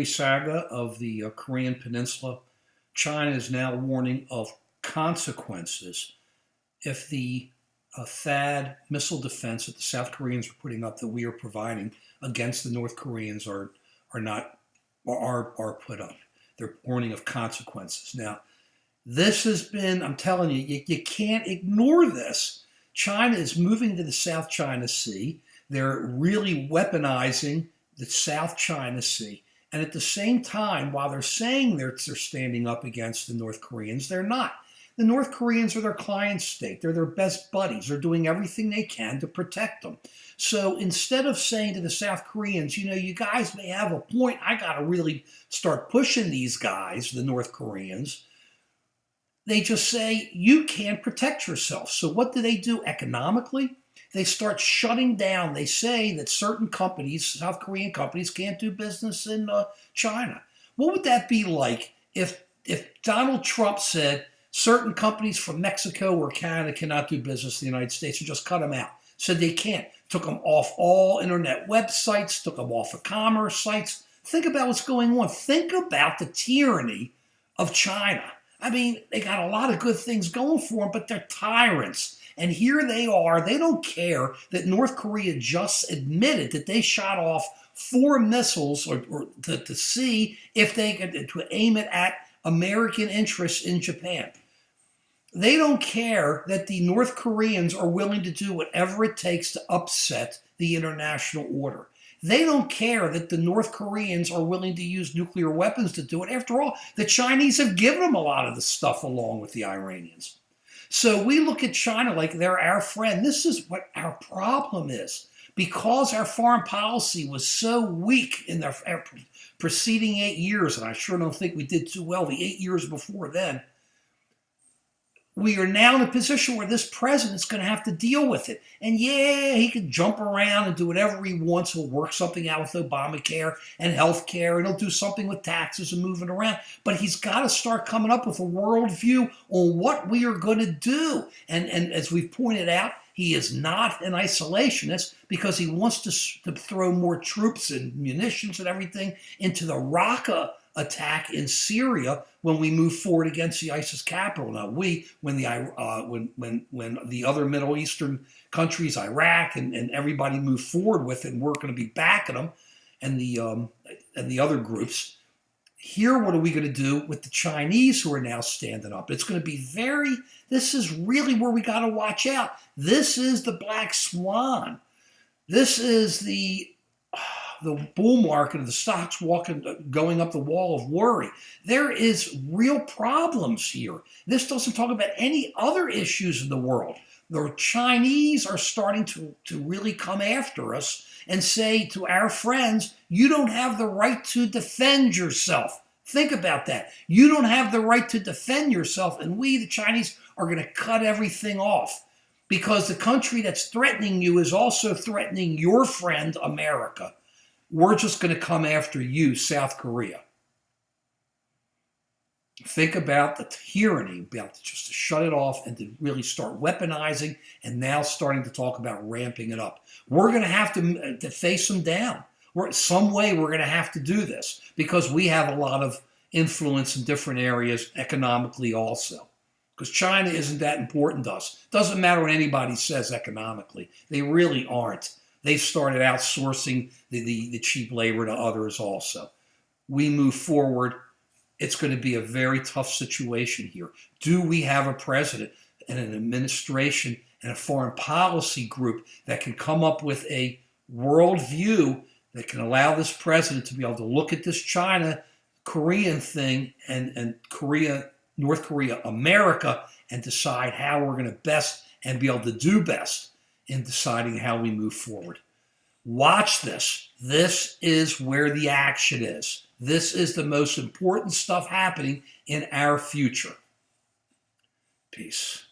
saga of the Korean Peninsula, China is now warning of consequences if the THAAD missile defense that the South Koreans are putting up that we are providing against the North Koreans are not are put up. They're warning of consequences. Now, this has been, I'm telling you, you can't ignore this. China is moving to the South China Sea. They're really weaponizing the South China Sea. And at the same time, while they're saying they're standing up against the North Koreans, they're not. The North Koreans are their client state. They're their best buddies. They're doing everything they can to protect them. So instead of saying to the South Koreans, you know, you guys may have a point, I got to really start pushing these guys, the North Koreans, they just say, you can't protect yourself. So what do economically? They start shutting down. They say that certain companies, South Korean companies, can't do business in China. What would that be like if Donald Trump said certain companies from Mexico or Canada cannot do business in the United States and just cut them out? Said they can't. Took them off all internet websites, took them off of commerce sites. Think about what's going on. Think about the tyranny of China. I mean, they got a lot of good things going for them, but they're tyrants. And here they are. They don't care that North Korea just admitted that they shot off 4 missiles or to see if they could to aim it at American interests in Japan. They don't care that the North Koreans are willing to do whatever it takes to upset the international order. They don't care that the North Koreans are willing to use nuclear weapons to do it. After all, the Chinese have given them a lot of the stuff along with the Iranians. So we look at China like they're our friend. This is what our problem is. Because our foreign policy was so weak in our preceding 8 years, and I sure don't think we did too well the 8 years before then, we are now in a position where this president's going to have to deal with it. And yeah, he can jump around and do whatever he wants. He'll work something out with Obamacare and health care, and he'll do something with taxes and moving around. But he's got to start coming up with a worldview on what we are going to do. And as we've pointed out, he is not an isolationist because he wants to throw more troops and munitions and everything into the Raqqa attack in Syria when we move forward against the ISIS capital. Now, when the other Middle Eastern countries, Iraq and everybody move forward with it, and we're going to be backing them, and the other groups. Here, what are we going to do with the Chinese who are now standing up? It's going to be this is really where we got to watch out. This is the black swan. This is the bull market of the stocks going up the wall of worry. There is real problems here. This doesn't talk about any other issues in the world. The Chinese are starting to really come after us and say to our friends, you don't have the right to defend yourself. Think about that. You don't have the right to defend yourself, and we, the Chinese, are going to cut everything off because the country that's threatening you is also threatening your friend, America. We're just going to come after you, South Korea. Think about the tyranny, about just to shut it off and to really start weaponizing and now starting to talk about ramping it up. We're going to have to face them down. Some way we're going to have to do this because we have a lot of influence in different areas economically also. Because China isn't that important to us. Doesn't matter what anybody says economically. They really aren't. They've started outsourcing the cheap labor to others also. We move forward. It's going to be a very tough situation here. Do we have a president and an administration and a foreign policy group that can come up with a worldview that can allow this president to be able to look at this China-Korean thing and North Korea, America, and decide how we're going to best and be able to do best in deciding how we move forward. Watch this. This is where the action is. This is the most important stuff happening in our future. Peace.